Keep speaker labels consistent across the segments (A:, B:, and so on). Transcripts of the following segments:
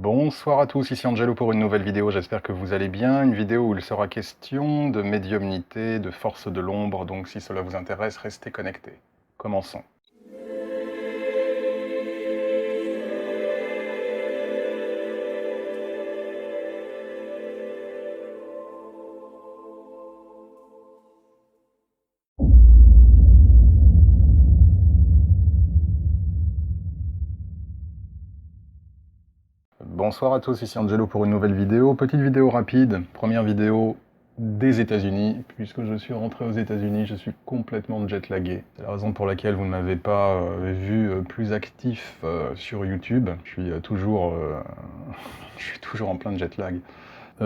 A: Bonsoir à tous, ici Angelo pour une nouvelle vidéo, j'espère que vous allez bien. Une vidéo où il sera question de médiumnité, de force de l'ombre, donc si cela vous intéresse, restez connectés. Commençons. Bonsoir à tous, ici Angelo pour une nouvelle vidéo. Petite vidéo rapide, première vidéo des États-Unis. Puisque je suis rentré aux États-Unis, je suis complètement jet-lagué. C'est la raison pour laquelle vous ne m'avez pas vu plus actif sur YouTube. Je suis toujours en plein de jet-lag.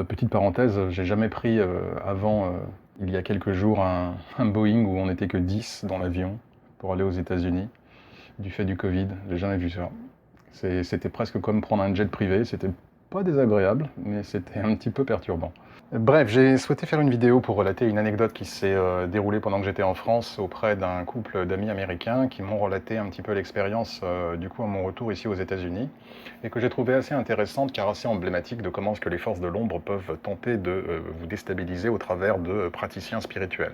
A: Petite parenthèse, j'ai jamais pris avant, il y a quelques jours, un Boeing où on n'était que 10 dans l'avion pour aller aux États-Unis, du fait du Covid. J'ai jamais vu ça. C'était presque comme prendre un jet privé, c'était pas désagréable, mais c'était un petit peu perturbant. Bref, j'ai souhaité faire une vidéo pour relater une anecdote qui s'est déroulée pendant que j'étais en France auprès d'un couple d'amis américains qui m'ont relaté un petit peu l'expérience du coup à mon retour ici aux États-Unis et que j'ai trouvé assez intéressante car assez emblématique de comment est-ce que les forces de l'ombre peuvent tenter de vous déstabiliser au travers de praticiens spirituels.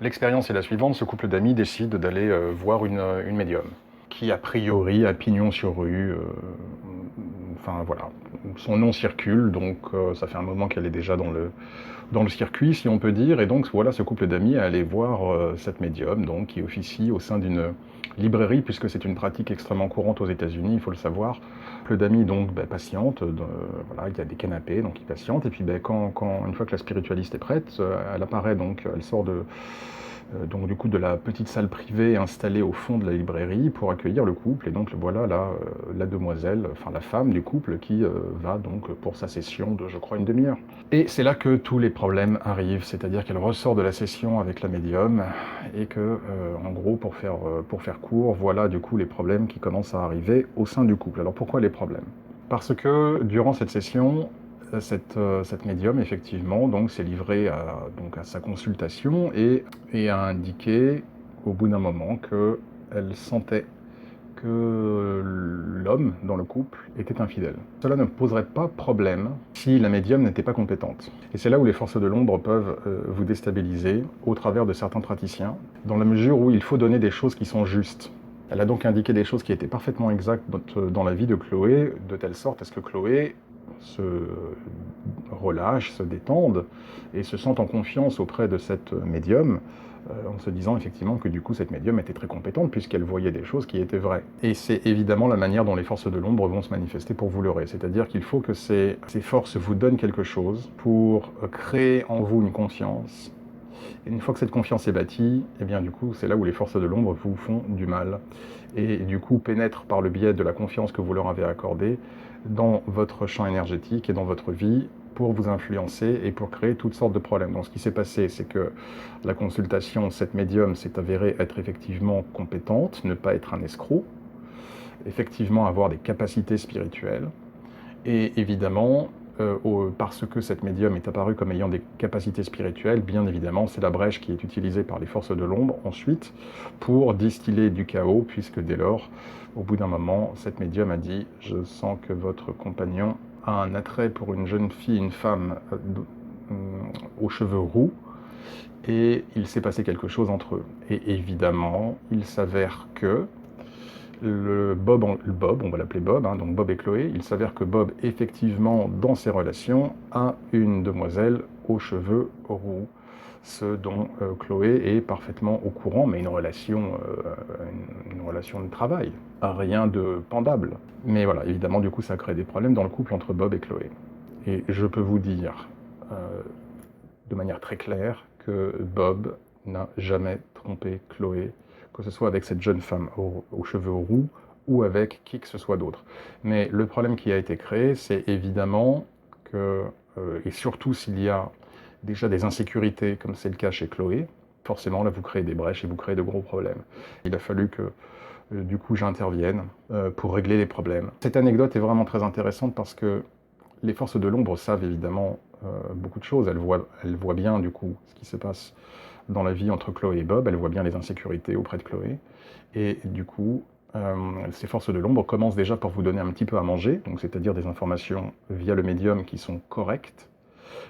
A: L'expérience est la suivante, ce couple d'amis décide d'aller voir une médium qui a priori a pignon sur rue, enfin voilà, son nom circule, donc ça fait un moment qu'elle est déjà dans le circuit, si on peut dire, et donc voilà, ce couple d'amis est allé voir cette médium, donc qui officie au sein d'une librairie, puisque c'est une pratique extrêmement courante aux États-Unis, il faut le savoir. Le couple d'amis donc patiente, voilà, il y a des canapés, donc ils patientent, et puis une fois que la spiritualiste est prête, elle apparaît, donc elle sort donc du coup de la petite salle privée installée au fond de la librairie pour accueillir le couple, et donc voilà la demoiselle, enfin la femme du couple qui va donc pour sa session de, je crois, une demi-heure. Et c'est là que tous les problèmes arrivent, c'est-à-dire qu'elle ressort de la session avec la médium, et que, en gros, pour faire court, voilà du coup les problèmes qui commencent à arriver au sein du couple. Alors pourquoi les problèmes? Parce que durant cette session, cette médium, effectivement, donc s'est livrée à sa consultation et a indiqué, au bout d'un moment, qu'elle sentait que l'homme dans le couple était infidèle. Cela ne poserait pas problème si la médium n'était pas compétente. Et c'est là où les forces de l'ombre peuvent vous déstabiliser au travers de certains praticiens, dans la mesure où il faut donner des choses qui sont justes. Elle a donc indiqué des choses qui étaient parfaitement exactes dans la vie de Chloé, de telle sorte à ce que Chloé se relâche, se détende et se sente en confiance auprès de cette médium, en se disant effectivement que du coup cette médium était très compétente puisqu'elle voyait des choses qui étaient vraies. Et c'est évidemment la manière dont les forces de l'ombre vont se manifester pour vous leurrer, c'est-à-dire qu'il faut que ces forces vous donnent quelque chose pour créer en vous une confiance. Et une fois que cette confiance est bâtie, et bien du coup c'est là où les forces de l'ombre vous font du mal et du coup pénètrent par le biais de la confiance que vous leur avez accordée dans votre champ énergétique et dans votre vie pour vous influencer et pour créer toutes sortes de problèmes. Donc ce qui s'est passé, c'est que la consultation, cette médium s'est avérée être effectivement compétente, ne pas être un escroc, effectivement avoir des capacités spirituelles, et évidemment, parce que cette médium est apparue comme ayant des capacités spirituelles, bien évidemment, c'est la brèche qui est utilisée par les forces de l'ombre ensuite pour distiller du chaos, puisque dès lors, au bout d'un moment, cette médium a dit « Je sens que votre compagnon a un attrait pour une jeune fille, une femme aux cheveux roux, et il s'est passé quelque chose entre eux. » Et évidemment, il s'avère que Bob, on va l'appeler Bob, hein, donc Bob et Chloé, il s'avère que Bob, effectivement, dans ses relations, a une demoiselle aux cheveux roux, ce dont Chloé est parfaitement au courant, mais une relation de travail, rien de pendable. Mais voilà, évidemment, du coup, ça crée des problèmes dans le couple entre Bob et Chloé. Et je peux vous dire, de manière très claire, que Bob n'a jamais trompé Chloé, que ce soit avec cette jeune femme aux cheveux roux ou avec qui que ce soit d'autre. Mais le problème qui a été créé, c'est évidemment que, et surtout s'il y a déjà des insécurités, comme c'est le cas chez Chloé, forcément là vous créez des brèches et vous créez de gros problèmes. Il a fallu que du coup j'intervienne pour régler les problèmes. Cette anecdote est vraiment très intéressante parce que les forces de l'ombre savent évidemment beaucoup de choses. Elles voient bien du coup ce qui se passe dans la vie entre Chloé et Bob, elles voient bien les insécurités auprès de Chloé, et du coup, ces forces de l'ombre commencent déjà par vous donner un petit peu à manger, donc c'est-à-dire des informations via le médium qui sont correctes,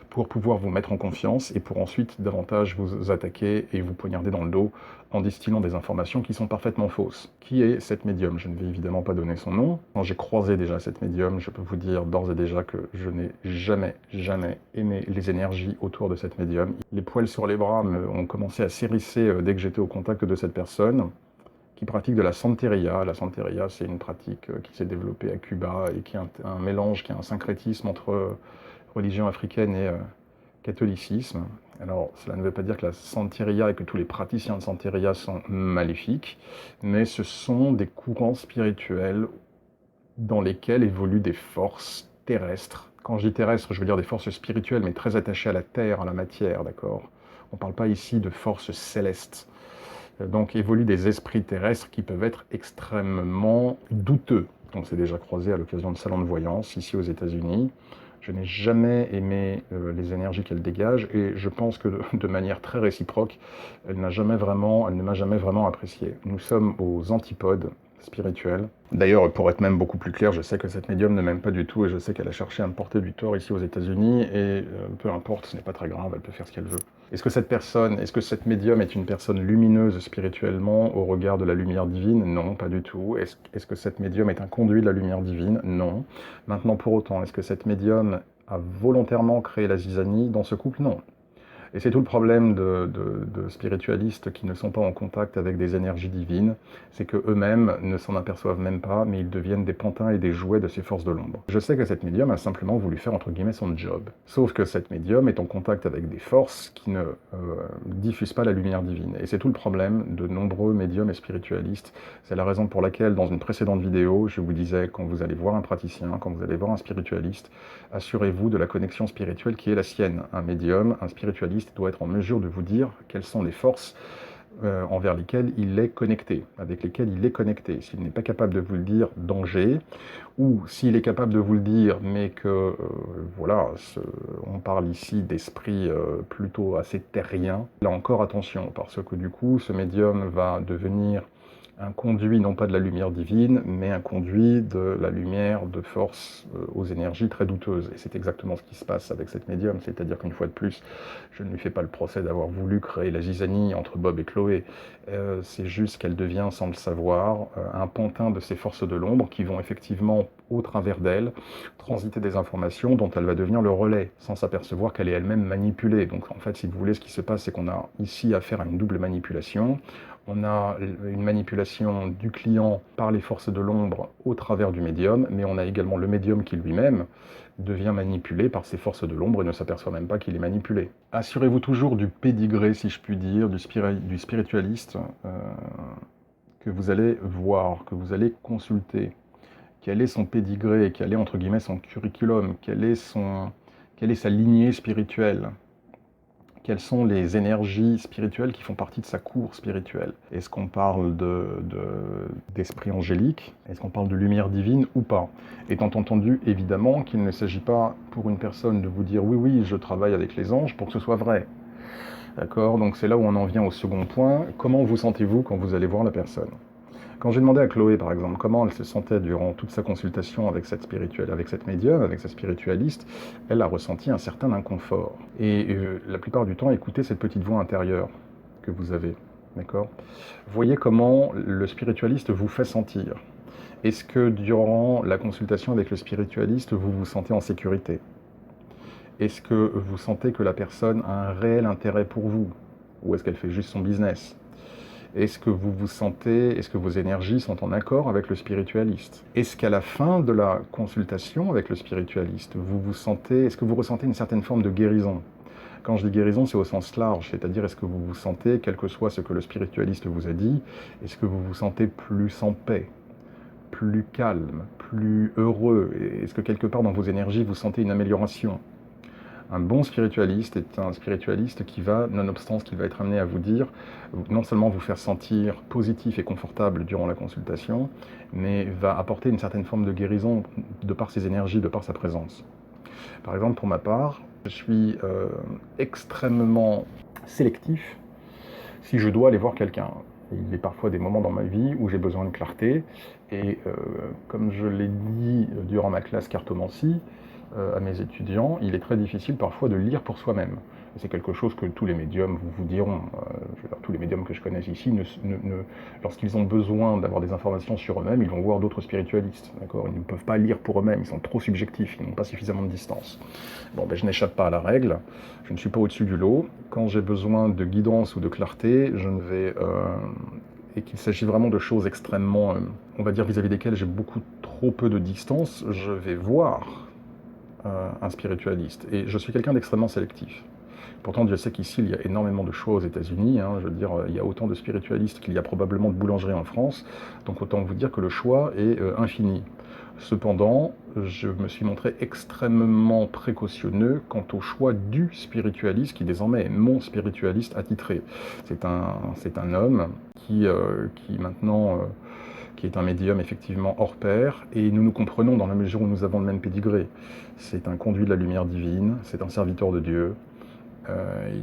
A: pour pouvoir vous mettre en confiance et pour ensuite davantage vous attaquer et vous poignarder dans le dos en distillant des informations qui sont parfaitement fausses. Qui est cette médium? Je ne vais évidemment pas donner son nom. Quand j'ai croisé déjà cette médium, je peux vous dire d'ores et déjà que je n'ai jamais aimé les énergies autour de cette médium. Les poils sur les bras ont commencé à s'hérisser dès que j'étais au contact de cette personne qui pratique de la santeria. La santeria, c'est une pratique qui s'est développée à Cuba et qui est un mélange, qui est un syncrétisme entre religion africaine et catholicisme. Alors, cela ne veut pas dire que la santeria et que tous les praticiens de santeria sont maléfiques, mais ce sont des courants spirituels dans lesquels évoluent des forces terrestres. Quand je dis terrestres, je veux dire des forces spirituelles, mais très attachées à la terre, à la matière, d'accord? On ne parle pas ici de forces célestes. Donc évoluent des esprits terrestres qui peuvent être extrêmement douteux. On s'est déjà croisé à l'occasion de salons de voyance ici aux États-Unis. Je n'ai jamais aimé les énergies qu'elle dégage et je pense que de manière très réciproque, elle ne m'a jamais vraiment apprécié. Nous sommes aux antipodes spirituels. D'ailleurs, pour être même beaucoup plus clair, je sais que cette médium ne m'aime pas du tout et je sais qu'elle a cherché à me porter du tort ici aux États-Unis et peu importe, ce n'est pas très grave, elle peut faire ce qu'elle veut. Est-ce que cette médium est une personne lumineuse spirituellement au regard de la lumière divine? Non, pas du tout. Est-ce que cette médium est un conduit de la lumière divine? Non. Maintenant, pour autant, est-ce que cette médium a volontairement créé la zizanie dans ce couple? Non. Et c'est tout le problème de spiritualistes qui ne sont pas en contact avec des énergies divines, c'est qu'eux-mêmes ne s'en aperçoivent même pas, mais ils deviennent des pantins et des jouets de ces forces de l'ombre. Je sais que cette médium a simplement voulu faire entre guillemets son job. Sauf que cette médium est en contact avec des forces qui ne diffusent pas la lumière divine. Et c'est tout le problème de nombreux médiums et spiritualistes. C'est la raison pour laquelle, dans une précédente vidéo, je vous disais, quand vous allez voir un praticien, quand vous allez voir un spiritualiste, assurez-vous de la connexion spirituelle qui est la sienne. Un médium, un spiritualiste, doit être en mesure de vous dire quelles sont les forces envers lesquelles il est connecté, avec lesquelles il est connecté. S'il n'est pas capable de vous le dire, danger, ou s'il est capable de vous le dire, mais que, voilà, on parle ici d'esprits plutôt assez terriens, là encore attention, parce que du coup, ce médium va devenir un conduit non pas de la lumière divine, mais un conduit de la lumière de force aux énergies très douteuses. Et c'est exactement ce qui se passe avec cette médium, c'est-à-dire qu'une fois de plus, je ne lui fais pas le procès d'avoir voulu créer la zizanie entre Bob et Chloé. C'est juste qu'elle devient, sans le savoir, un pantin de ces forces de l'ombre qui vont effectivement, au travers d'elle, transiter des informations dont elle va devenir le relais, sans s'apercevoir qu'elle est elle-même manipulée. Donc en fait, si vous voulez, ce qui se passe, c'est qu'on a ici affaire à une double manipulation. On a une manipulation du client par les forces de l'ombre au travers du médium, mais on a également le médium qui lui-même devient manipulé par ces forces de l'ombre et ne s'aperçoit même pas qu'il est manipulé. Assurez-vous toujours du pédigré, si je puis dire, du spiritualiste que vous allez voir, que vous allez consulter. Quel est son pédigré, quel est entre guillemets son curriculum, quelle est sa lignée spirituelle. Quelles sont les énergies spirituelles qui font partie de sa cour spirituelle? Est-ce qu'on parle d'esprit angélique? Est-ce qu'on parle de lumière divine ou pas? Étant entendu, évidemment, qu'il ne s'agit pas pour une personne de vous dire « oui, oui, je travaille avec les anges » pour que ce soit vrai. D'accord? Donc c'est là où on en vient au second point. Comment vous sentez-vous quand vous allez voir la personne? Quand j'ai demandé à Chloé, par exemple, comment elle se sentait durant toute sa consultation avec cette médium, avec sa spiritualiste, elle a ressenti un certain inconfort. Et la plupart du temps, écoutez cette petite voix intérieure que vous avez, d'accord? Voyez comment le spiritualiste vous fait sentir. Est-ce que durant la consultation avec le spiritualiste, vous vous sentez en sécurité? Est-ce que vous sentez que la personne a un réel intérêt pour vous? Ou est-ce qu'elle fait juste son business? Est-ce que vous vous sentez, est-ce que vos énergies sont en accord avec le spiritualiste? Est-ce qu'à la fin de la consultation avec le spiritualiste, est-ce que vous ressentez une certaine forme de guérison? Quand je dis guérison, c'est au sens large, c'est-à-dire est-ce que vous vous sentez, quel que soit ce que le spiritualiste vous a dit, est-ce que vous vous sentez plus en paix, plus calme, plus heureux? Est-ce que quelque part dans vos énergies, vous sentez une amélioration? Un bon spiritualiste est un spiritualiste qui va, nonobstant ce qu'il va être amené à vous dire, non seulement vous faire sentir positif et confortable durant la consultation, mais va apporter une certaine forme de guérison de par ses énergies, de par sa présence. Par exemple, pour ma part, je suis extrêmement sélectif si je dois aller voir quelqu'un. Il est parfois des moments dans ma vie où j'ai besoin de clarté, et comme je l'ai dit durant ma classe cartomancie, à mes étudiants, il est très difficile parfois de lire pour soi-même. C'est quelque chose que tous les médiums vous diront. Je veux dire, tous les médiums que je connaisse ici, lorsqu'ils ont besoin d'avoir des informations sur eux-mêmes, ils vont voir d'autres spiritualistes. D'accord ? Ils ne peuvent pas lire pour eux-mêmes, ils sont trop subjectifs, ils n'ont pas suffisamment de distance. Bon, ben, je n'échappe pas à la règle, je ne suis pas au-dessus du lot. Quand j'ai besoin de guidance ou de clarté, je ne vais... et qu'il s'agit vraiment de choses extrêmement, on va dire, vis-à-vis desquelles j'ai beaucoup trop peu de distance, je vais voir un spiritualiste. Et je suis quelqu'un d'extrêmement sélectif. Pourtant, Dieu sait qu'ici, il y a énormément de choix aux États-Unis. Hein. Je veux dire, il y a autant de spiritualistes qu'il y a probablement de boulangeries en France. Donc autant vous dire que le choix est infini. Cependant, je me suis montré extrêmement précautionneux quant au choix du spiritualiste, qui désormais est mon spiritualiste attitré. C'est un homme qui maintenant... qui est un médium effectivement hors pair, et nous nous comprenons dans la mesure où nous avons le même pédigré. C'est un conduit de la lumière divine, c'est un serviteur de Dieu,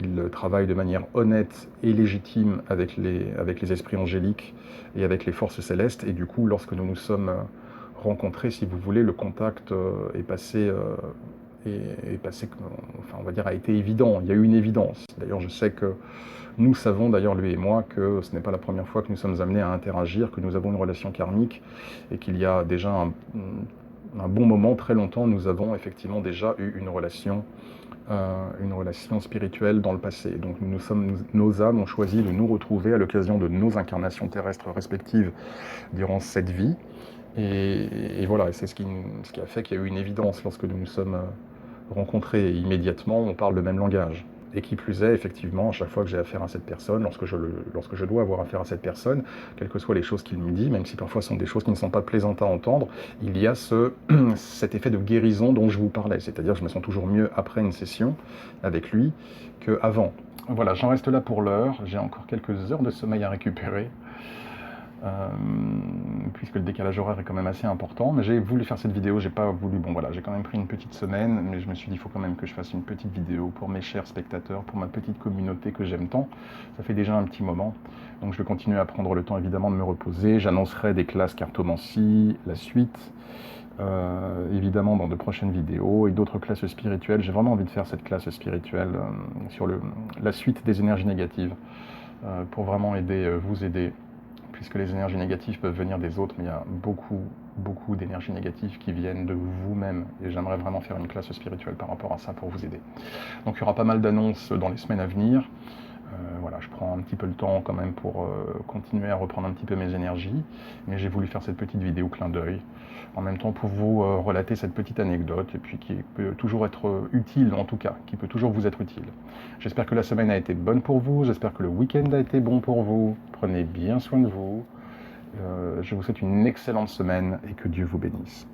A: il travaille de manière honnête et légitime avec les esprits angéliques et avec les forces célestes, et du coup, lorsque nous nous sommes rencontrés, si vous voulez, le contact est passé... enfin, on va dire, a été évident, il y a eu une évidence. D'ailleurs, je sais que nous savons, d'ailleurs, lui et moi, que ce n'est pas la première fois que nous sommes amenés à interagir, que nous avons une relation karmique, et qu'il y a déjà un bon moment, très longtemps, nous avons effectivement déjà eu une relation spirituelle dans le passé. Donc nos âmes ont choisi de nous retrouver à l'occasion de nos incarnations terrestres respectives durant cette vie. Et voilà, c'est ce qui a fait qu'il y a eu une évidence lorsque nous nous sommes rencontrés. Et immédiatement, on parle le même langage. Et qui plus est, effectivement, à chaque fois que j'ai affaire à cette personne, lorsque je dois avoir affaire à cette personne, quelles que soient les choses qu'il me dit, même si parfois ce sont des choses qui ne sont pas plaisantes à entendre, il y a cet effet de guérison dont je vous parlais. C'est-à-dire que je me sens toujours mieux après une session avec lui qu'avant. Voilà, j'en reste là pour l'heure. J'ai encore quelques heures de sommeil à récupérer. Puisque le décalage horaire est quand même assez important, mais j'ai voulu faire cette vidéo, j'ai pas voulu, bon voilà, j'ai quand même pris une petite semaine, mais je me suis dit, il faut quand même que je fasse une petite vidéo pour mes chers spectateurs, pour ma petite communauté que j'aime tant. Ça fait déjà un petit moment, donc je vais continuer à prendre le temps évidemment de me reposer. J'annoncerai des classes cartomancie, la suite, évidemment dans de prochaines vidéos, et d'autres classes spirituelles. J'ai vraiment envie de faire cette classe spirituelle sur la suite des énergies négatives, pour vraiment vous aider, puisque les énergies négatives peuvent venir des autres, mais il y a beaucoup d'énergies négatives qui viennent de vous-même, et j'aimerais vraiment faire une classe spirituelle par rapport à ça pour vous aider. Donc il y aura pas mal d'annonces dans les semaines à venir. Voilà, je prends un petit peu le temps quand même pour continuer à reprendre un petit peu mes énergies, mais j'ai voulu faire cette petite vidéo clin d'œil, en même temps pour vous relater cette petite anecdote, et puis qui peut toujours être utile, en tout cas, qui peut toujours vous être utile. J'espère que la semaine a été bonne pour vous, j'espère que le week-end a été bon pour vous, prenez bien soin de vous, je vous souhaite une excellente semaine, et que Dieu vous bénisse.